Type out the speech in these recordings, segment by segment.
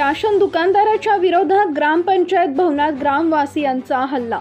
Ration दुकानदाराच्या विरोधात ग्रामपंचायत भवनात ग्रामवासियांचा हल्ला।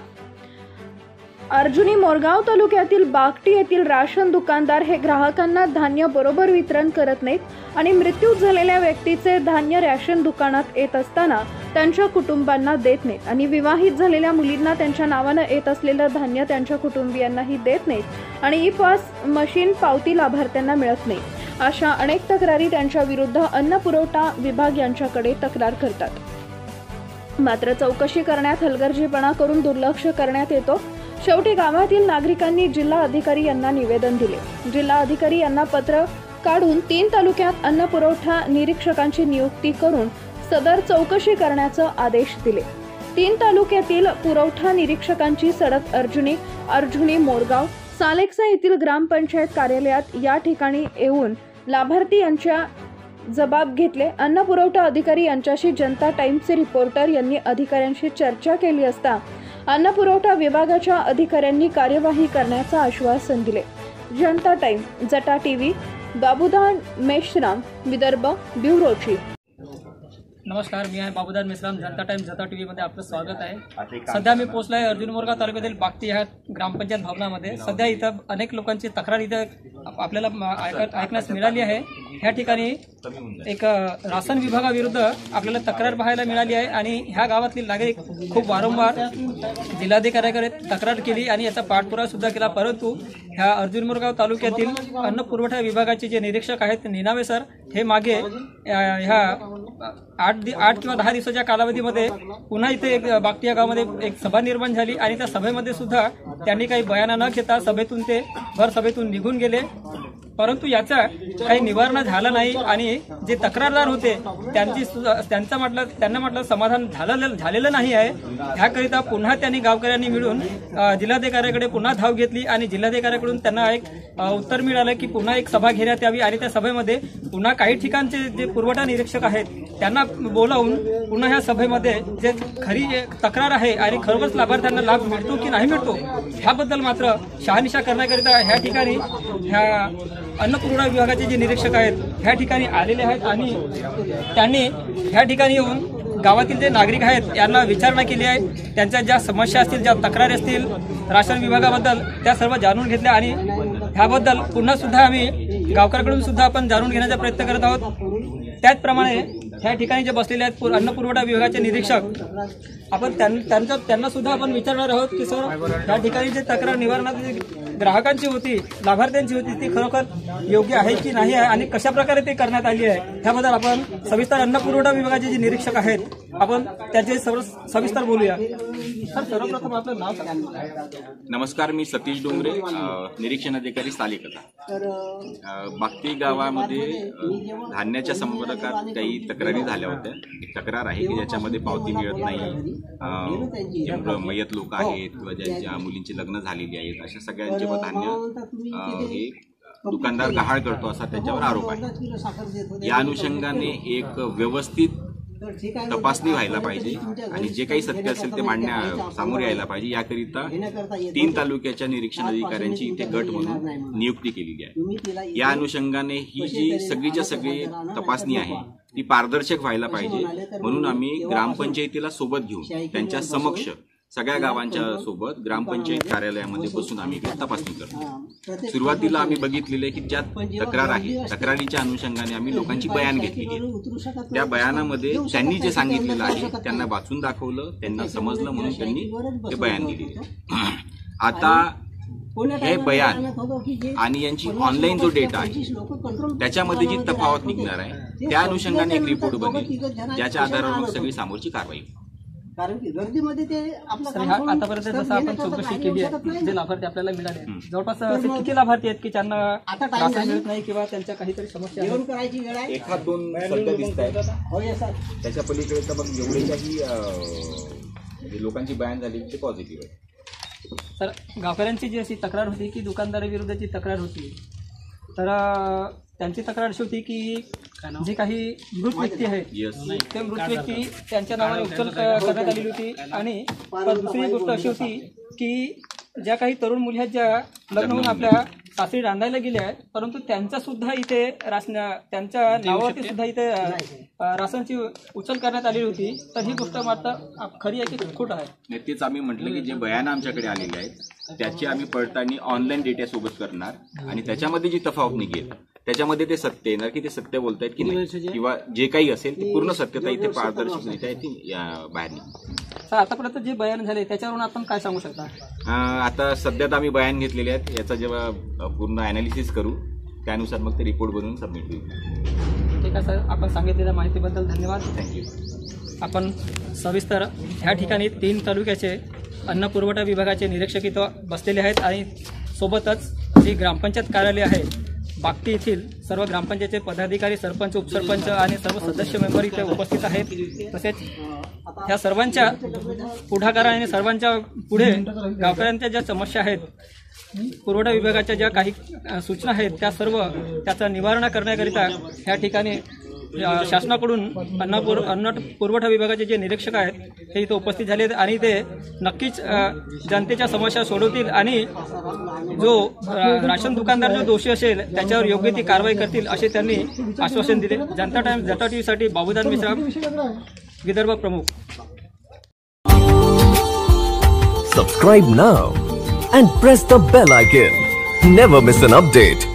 अर्जुनी मोरगाव तालुक्यातील बागटी येथील राशन दुकानदार हे ग्राहकांना धान्य बरोबर वितरण करत नाहीत आणि मृत्यू झालेल्या व्यक्तीचे धान्य राशन दुकानात येत असताना त्यांच्या कुटुंबांना देत नाहीत आणि विवाहित झालेल्या मुलींना त्यांच्या नावाने येत असलेलं धान्य त्यांच्या कुटुंबियांनाही देत नाहीत आणि ई-पास मशीन पावती लाभार्थ्यांना मिळत नाही। अशा अनेक तक्रारी त्यांच्या विरुद्ध अन्न पुरवठा विभाग यांच्याकडे तक्रार करतात। मात्र चौकशी करण्यात हलगर्जीपणा करून दुर्लक्ष करण्यात येतो। शेवटी गावातील नागरिकांनी जिल्हा अधिकारी यांना निवेदन दिले। जिल्हा अधिकारी यांना पत्र काढून 3 तालुक्यात अन्न पुरवठा निरीक्षकांची नियुक्ती करून सदर चौकशी करण्याचे आदेश दिले। 3 तालुक्यातील पुरवठा निरीक्षकांची सडक अर्जुनी मोरगाव सालेकसा येथील ग्रामपंचायत कार्यालयात या ठिकाणी येऊन लाभार्थी यांच्या जबाब घेतले। अन्न पुरवठा अधिकारी यांच्याशी जनता टाइम्सचे रिपोर्टर यांनी अधिकाऱ्यांशी चर्चा केली असता अन्न पुरवठा विभागाच्या अधिकाऱ्यांनी कार्यवाही करण्याचं आश्वासन दिले। जनता टाइम, जटा TV, Babudan Meshram, Vidarbha bureau chief. नमस्कार, मी आहे बाबूदान मेश्राम, जनता टाइम जटा टीव्ही मध्ये आपलं स्वागत आहे। सध्या मी पोहोचलो आहे अर्जुनी मोरगाव तालुक्यातील बागटी ह्या ग्रामपंचायत भवनामध्ये। सध्या इथं अनेक लोकांची तक्रार इथं आपल्याला ऐकण्यास मिळाली आहे। ह्या ठिकाणी एक राशन विभागाविरुद्ध आपल्याला तक्रार पाहायला मिळाली आहे आणि ह्या गावातील नागरिक खूप वारंवार जिल्हाधिकाऱ्याकडे तक्रार केली आणि याचा पाठपुरावा सुद्धा केला, परंतु ह्या अर्जुनी मोरगाव तालुक्यातील अन्न पुरवठा विभागाचे जे निरीक्षक आहेत निनावे सर हे मागे ह्या 8 किंवा 10 दिवसाच्या कालावधीमध्ये पुन्हा इथे एक बागटी या गावामध्ये एक सभा निर्माण झाली आणि त्या सभेमध्ये सुद्धा त्यांनी काही बयाना न घेता सभेतून निघून गेले, परंतु याचा काही निवारण झालं नाही आणि जे तक्रारदार होते त्यांना म्हटलं समाधान झालेलं नाही आहे। ह्याकरिता पुन्हा त्यांनी गावकऱ्यांनी मिळून जिल्हाधिकाऱ्याकडे पुन्हा धाव घेतली आणि जिल्हाधिकाऱ्याकडून त्यांना एक उत्तर मिळालं की पुन्हा एक सभा घेण्यात यावी आणि त्या सभेमध्ये पुन्हा काही ठिकाणचे जे पुरवठा निरीक्षक आहेत त्यांना बोलावून पुन्हा ह्या सभेमध्ये जे खरी तक्रार आहे आणि खरोखरच लाभार्थ्यांना लाभ मिळतो की नाही मिळतो ह्याबद्दल मात्र शहानिशा करण्याकरिता ह्या ठिकाणी ह्या अन्न पुरवठा विभागाचे जे निरीक्षक आहेत ह्या ठिकाणी आलेले आहेत आणि त्यांनी ह्या ठिकाणी येऊन गावातील जे नागरिक आहेत यांना विचारणा केली आहे। त्यांच्या ज्या समस्या असतील, ज्या तक्रारी असतील राशन विभागाबद्दल त्या सर्व जाणून घेतल्या आणि ह्याबद्दल पुन्हा सुद्धा आम्ही गावकऱ्यांकडून सुद्धा आपण जाणून घेण्याचा प्रयत्न करत आहोत। त्याचप्रमाणे ह्या ठिकाणी जे बसलेले आहेत अन्न पुरवठा विभागाचे निरीक्षक आपण त्यांना सुद्धा आपण विचारणार आहोत की सर या ठिकाणी जे तक्रार निवारणात ग्राहकांची होती, लाभार्थ्यांची होती, ती खरोखर योग्य आहे की नाही आहे आणि कशा प्रकारे ते करण्यात आली आहे ह्याबद्दल आपण सविस्तर अन्न पुरवठा विभागाचे जे निरीक्षक आहेत आपण त्याचे सविस्तर बोलूया। सर, सर्वप्रथम आपलं नाव सांगा। नमस्कार, मी सतीश डोंगरे, निरीक्षण अधिकारी सालेकसा। बागटी गावामध्ये धान्याच्या संपर्कात काही तक्रारी झाल्या होत्या। एक तक्रार आहे की ज्याच्यामध्ये पावती मिळत नाही, मयत लोक आहेत किंवा ज्यांच्या मुलींची लग्न झालेली आहेत अशा सगळ्यांचे धान्य हे दुकानदार गहाळ करतो असा त्याच्यावर आरोप आहे। या अनुषंगाने एक व्यवस्थित तपासणी व्हायला पाहिजे आणि जे काही सत्य असेल ते सामोरे यायला पाहिजे। याकरिता 3 तालुक्याच्या निरीक्षण अधिकाऱ्यांची इथे गट म्हणून नियुक्ती केलेली आहे। या अनुषंगाने ही जी सगळीच्या सगळी तपासणी आहे ती पारदर्शक व्हायला पाहिजे, म्हणून आम्ही ग्रामपंचायतीला सोबत घेऊन त्यांच्या समक्ष सगळ्या गावांच्या सोबत ग्रामपंचायत कार्यालयामध्ये बसून आम्ही तपासणी करतो। सुरुवातीला आम्ही बघितलेले की ज्या तक्रार आहे तक्रारीच्या अनुषंगाने आम्ही लोकांची बयान घेतलेली आहे। त्या बयानामध्ये त्यांनी जे सांगितलेलं आहे त्यांना वाचून दाखवलं, त्यांना समजलं म्हणून त्यांनी ते बयान दिले। आता हे बयान आणि यांची ऑनलाईन जो डेटा आहे त्याच्यामध्ये जी तफावत निघणार आहे त्या अनुषंगाने एक रिपोर्ट बनेल, ज्याच्या आधारावर मग सगळी समोरची कारवाई होईल। कारण की गर्दीमध्ये ते आतापर्यंत जसं आपण चौकशी केली आहे जे लाभार्थी आपल्याला मिळाले जवळपास असे किती लाभार्थी आहेत की त्यांना राशन मिळत नाही किंवा त्यांच्या काहीतरी समस्या आहेत? 1-2 सध्या दिसत आहेत। त्याच्या पलीकडे तर मग एवढे काही लोकांची बयान झाली ते पॉझिटिव्ह आहे। सर, गावकऱ्यांची जी अशी तक्रार होती की दुकानदाराविरुद्धची तक्रार होती, तर त्यांची तक्रार अशी होती की जी काही मृत व्यक्ती आहेत ते मृत व्यक्ती त्यांच्या नावाने उचल करण्यात आलेली होती आणि दुसरी गोष्ट अशी होती की ज्या काही तरुण मुली आहेत ज्या लग्न होऊन आपल्या सासरी रांधायला गेले आहेत, परंतु त्यांचा सुद्धा इथे त्यांच्या नावावरती सुद्धा इथे राशनची उचल करण्यात आलेली होती. तर ही गोष्ट मात्र खरी आहे की खोट आहे? तेच आम्ही म्हटलं की जे बयानं आमच्याकडे आलेले आहेत त्याची आम्ही पडताळणी ऑनलाईन डेटा सोबत करणार आणि त्याच्यामध्ये जी तफावत निघेल त्याच्यामध्ये ते सत्य येणार की ते सत्य बोलतायत की नाही, किंवा जे काही असेल ते पूर्ण सत्यता इथे पारदर्शकरित्या ती बाहेर निघेल. आतापर्यंत जे बयान झाले त्याच्यावरून आपण काय सांगू शकता? आता सध्यात आम्ही बयान घेतलेले आहेत, याचा जेव्हा पूर्ण अनालिसिस करू त्यानुसार मग ते रिपोर्ट बनवून सबमिट होईल. ठीक आहे सर, आपण सांगितलेल्या माहितीबद्दल धन्यवाद. थँक्यू. आपण सविस्तर ह्या ठिकाणी 3 तालुक्याचे अन्न पुरवठा विभागाचे निरीक्षक इथं बसलेले आहेत आणि सोबतच जे ग्रामपंचायत कार्यालय आहे बागटी येथील सर्व ग्रामपंचायतचे पदाधिकारी, सरपंच, उपसरपंच आणि सर्व सदस्य मेंबर इथे उपस्थित आहेत. तसेच ह्या सर्वांच्या पुढाकाराने आणि सर्वांच्या पुढे गावकऱ्यांच्या ज्या समस्या आहेत, पुरवठा विभागाच्या ज्या काही सूचना आहेत त्या सर्व त्याचं निवारण करण्याकरिता ह्या ठिकाणी शासनाकडून अन्न पुरवठा विभागाचे जे निरीक्षक आहेत ते इथं उपस्थित झाले आहेत आणि ते नक्कीच जनतेच्या समस्या सोडवतील आणि जो राशन दुकानदार जो दोषी असेल त्याच्यावर योग्य ती कारवाई करतील असे त्यांनी आश्वासन दिले. जनता टाइम्स, जनता टीव्हीसाठी बाबूदान मिश्रा, विदर्भ प्रमुख. Subscribe now and press the bell icon. Never miss an update.